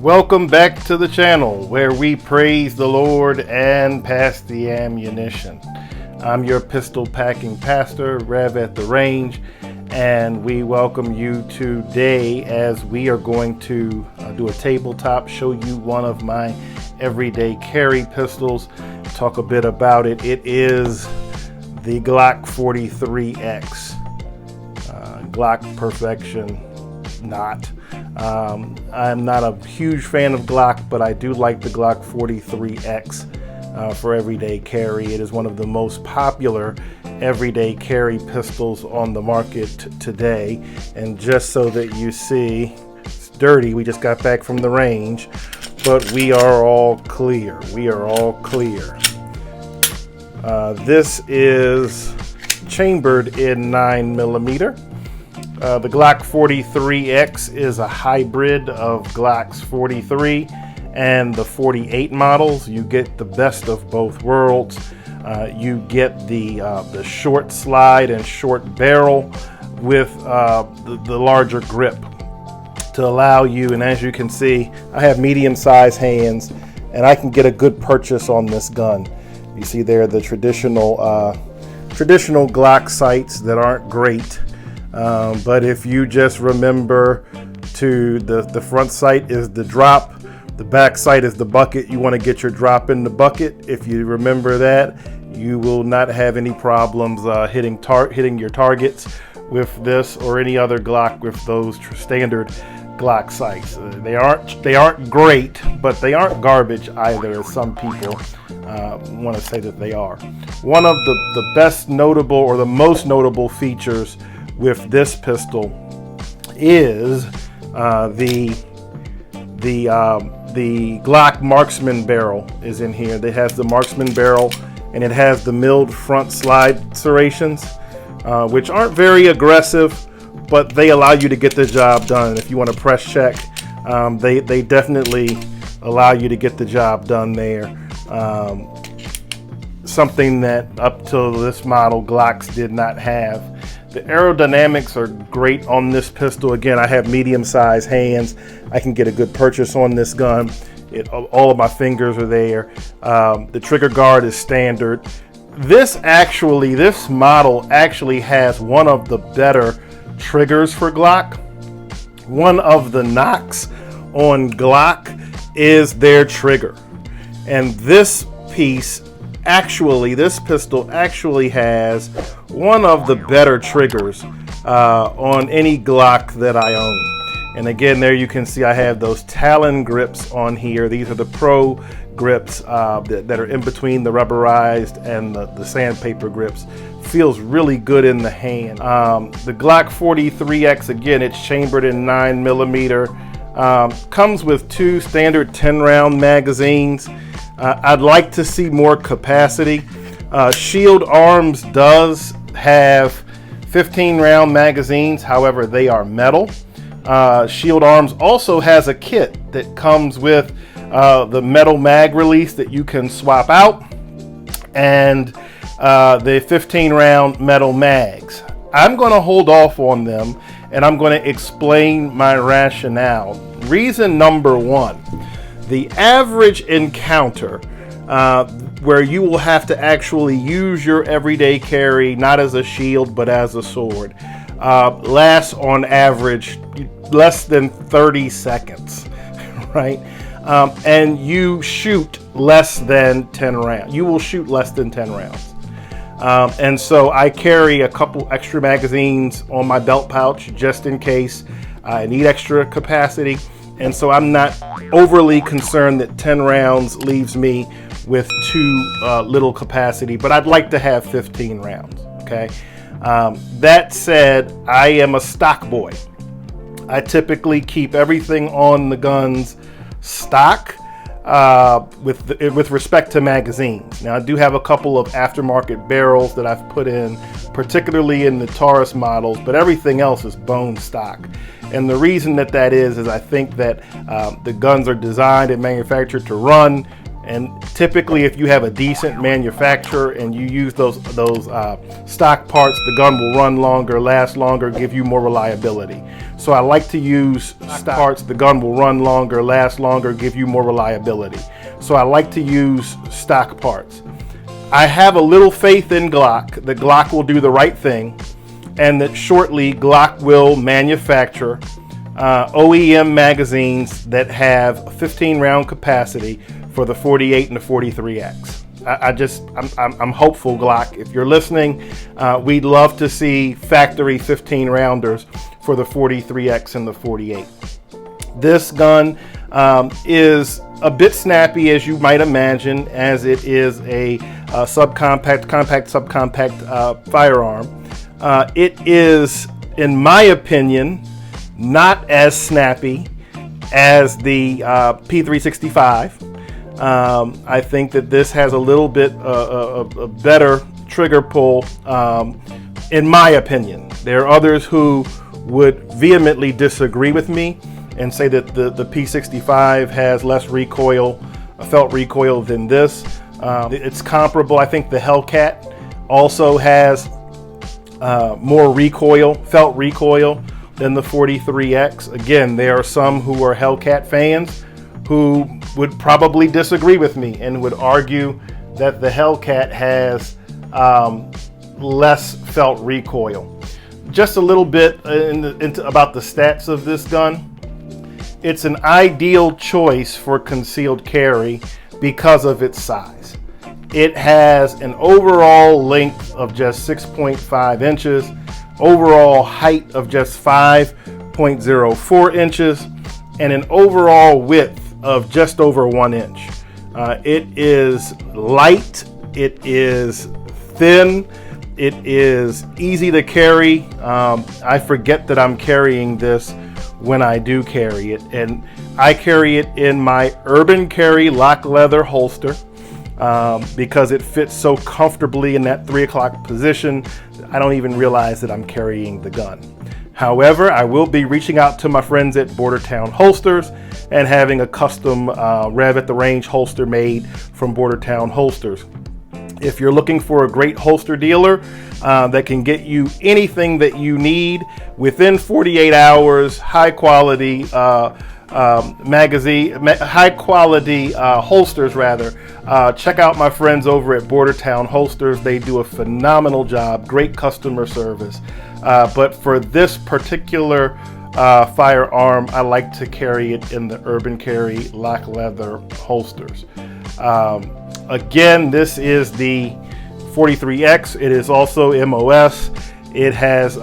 Welcome back to the channel where we praise the Lord and pass the ammunition. I'm your pistol packing pastor, Rev at the Range, and we welcome you today as we are going to do a tabletop, show you one of my everyday carry pistols, talk a bit about it. It is the Glock 43X. Glock perfection, not. I'm not a huge fan of Glock, but I do like the Glock 43X for everyday carry. It is one of the most popular everyday carry pistols on the market today. And just so that you see, it's dirty. We just got back from the range, but we are all clear. We are all clear. This is chambered in 9mm. The Glock 43X is a hybrid of Glock's 43 and the 48 models. You get the best of both worlds. You get the short slide and short barrel with the larger grip to allow you, and as you can see, I have medium-sized hands and I can get a good purchase on this gun. You see there the traditional Glock sights that aren't great. But if you just remember to the front sight is the drop, the back sight is the bucket. You want to get your drop in the bucket. If you remember that, you will not have any problems hitting your targets with this or any other Glock with those standard Glock sights. They aren't great, but they aren't garbage either, as some people want to say that they are. One of the best notable or the most notable features with this pistol is the Glock marksman barrel is in here. It has the marksman barrel and it has the milled front slide serrations, which aren't very aggressive, but they allow you to get the job done. If you want to press check, they definitely allow you to get the job done there. Something that up till this model Glocks did not have. The aerodynamics are great on this pistol. Again, I have medium-sized hands. I can get a good purchase on this gun. All of my fingers are there. The trigger guard is standard. This model actually has one of the better triggers for Glock. One of the knocks on Glock is their trigger. And this pistol actually has one of the better triggers on any Glock that I own. And again, there you can see I have those Talon grips on here. These are the Pro grips that are in between the rubberized and the sandpaper grips. Feels really good in the hand. The Glock 43X, again, it's chambered in 9mm. Comes with two standard 10-round magazines. I'd like to see more capacity. Shield Arms does have 15-round magazines, however, they are metal. Shield Arms also has a kit that comes with the metal mag release that you can swap out and the 15-round metal mags. I'm going to hold off on them and I'm going to explain my rationale. Reason number one. The average encounter where you will have to actually use your everyday carry, not as a shield, but as a sword, lasts on average less than 30 seconds, right? And you shoot less than 10 rounds. You will shoot less than 10 rounds. And so I carry a couple extra magazines on my belt pouch just in case I need extra capacity. And so I'm not overly concerned that 10 rounds leaves me with too little capacity, but I'd like to have 15 rounds, okay? That said, I am a stock boy. I typically keep everything on the guns stock with respect to magazines. Now, I do have a couple of aftermarket barrels that I've put in, particularly in the Taurus models, but everything else is bone stock. And the reason that is I think that the guns are designed and manufactured to run. And typically, if you have a decent manufacturer and you use those stock parts, the gun will run longer, last longer, give you more reliability. So I like to use stock parts. The gun will run longer, last longer, give you more reliability. So I like to use stock parts. I have a little faith in Glock, that Glock will do the right thing, and that shortly Glock will manufacture OEM magazines that have a 15 round capacity for the 48 and the 43X. I'm hopeful, Glock. If you're listening, we'd love to see factory 15 rounders for the 43X and the 48. This gun is a bit snappy, as you might imagine, as it is a compact subcompact firearm. It is, in my opinion, not as snappy as the P365. I think that this has a little bit a better trigger pull, in my opinion. There are others who would vehemently disagree with me and say that the P65 has less recoil, felt recoil than this. It's comparable. I think the Hellcat also has more recoil, felt recoil than the 43X. Again, there are some who are Hellcat fans who would probably disagree with me and would argue that the Hellcat has less felt recoil. Just a little bit about the stats of this gun. It's an ideal choice for concealed carry because of its size. It has an overall length of just 6.5 inches, overall height of just 5.04 inches, and an overall width of just over 1 inch. It is light, it is thin, it is easy to carry. I forget that I'm carrying this when I do carry it, and I carry it in my Urban Carry lock leather holster because it fits so comfortably in that 3 o'clock position. I don't even realize that I'm carrying the gun. However, I will be reaching out to my friends at Bordertown Holsters and having a custom Rev at the Range holster made from Bordertown Holsters. If you're looking for a great holster dealer that can get you anything that you need within 48 hours, high quality holsters rather, check out my friends over at Bordertown Holsters. They do a phenomenal job, great customer service. But for this particular firearm, I like to carry it in the Urban Carry lock leather holsters. Again, this is the 43X. It is also MOS. It has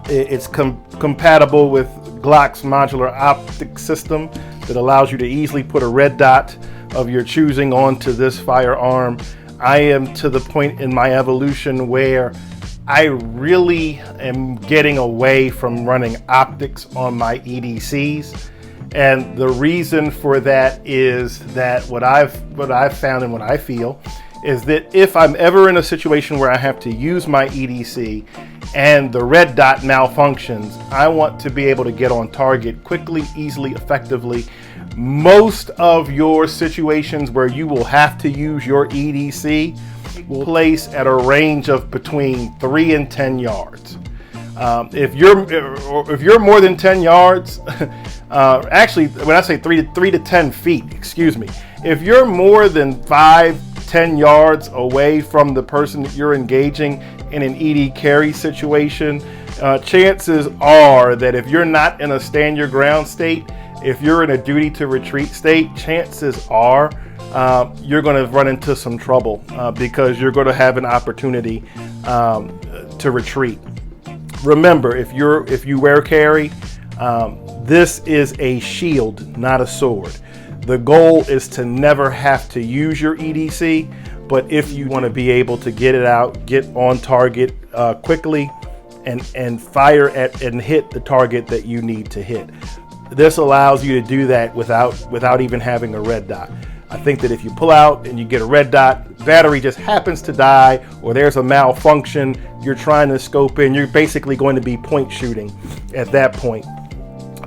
it's compatible with Glock's modular optic system that allows you to easily put a red dot of your choosing onto this firearm. I am to the point in my evolution where I really am getting away from running optics on my EDCs. And the reason for that is that what I've found and what I feel is that if I'm ever in a situation where I have to use my EDC and the red dot malfunctions, I want to be able to get on target quickly, easily, effectively. Most of your situations where you will have to use your EDC will place at a range of between 3 and 10 yards. If you're more than 10 yards, actually, when I say 3 to 10 feet, excuse me, if you're more than 5-10 yards away from the person that you're engaging in an ED carry situation, chances are that if you're not in a stand your ground state, if you're in a duty to retreat state, chances are you're going to run into some trouble because you're going to have an opportunity to retreat. Remember, if you wear carry, this is a shield, not a sword. The goal is to never have to use your EDC, but if you want to be able to get it out, get on target quickly, and fire at and hit the target that you need to hit. This allows you to do that without even having a red dot. I think that if you pull out and you get a red dot, battery just happens to die, or there's a malfunction, you're trying to scope in, you're basically going to be point shooting at that point.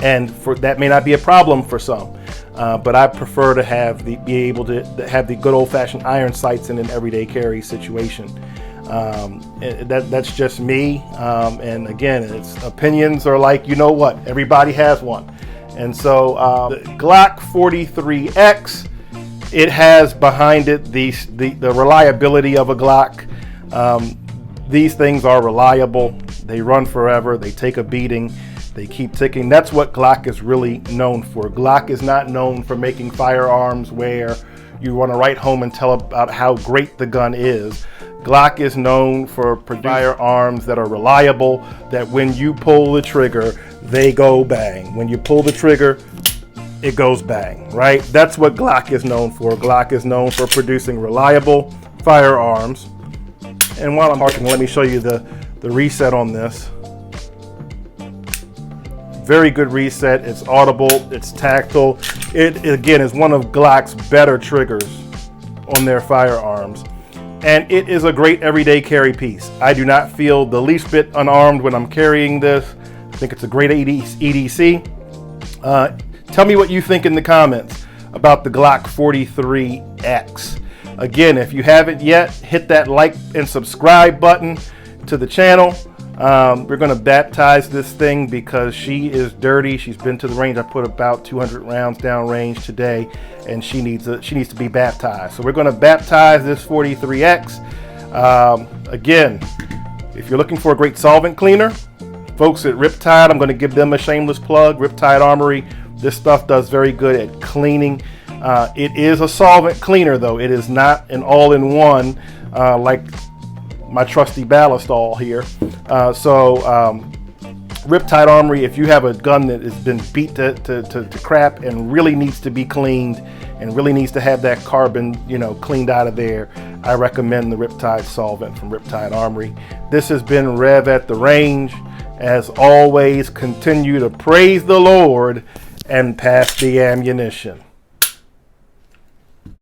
And that may not be a problem for some, but I prefer to be able to have the good old-fashioned iron sights in an everyday carry situation. That's just me. And again, it's opinions are like, you know what, everybody has one. And so the Glock 43X, it has behind it the reliability of a Glock. These things are reliable. They run forever. They take a beating. They keep ticking. That's what Glock is really known for. Glock is not known for making firearms where you want to write home and tell about how great the gun is. Glock is known for firearms that are reliable, that when you pull the trigger, they go bang. When you pull the trigger, it goes bang, right? That's what Glock is known for. Glock is known for producing reliable firearms. And while I'm talking, let me show you the reset on this. Very good reset. It's audible, it's tactile. It again is one of Glock's better triggers on their firearms. And it is a great everyday carry piece. I do not feel the least bit unarmed when I'm carrying this. I think it's a great EDC. Tell me what you think in the comments about the Glock 43X. Again, if you haven't yet, hit that like and subscribe button to the channel. We're going to baptize this thing because she is dirty. She's been to the range. I put about 200 rounds down range today, and she needs to be baptized. So we're going to baptize this 43X. Again, if you're looking for a great solvent cleaner, folks at Riptide, I'm going to give them a shameless plug. Riptide Armory. This stuff does very good at cleaning. It is a solvent cleaner, though. It is not an all-in-one like my trusty Ballistol here. Riptide Armory, if you have a gun that has been beat to crap and really needs to be cleaned and really needs to have that carbon, cleaned out of there, I recommend the Riptide solvent from Riptide Armory. This has been Rev at the Range. As always, continue to praise the Lord and pass the ammunition.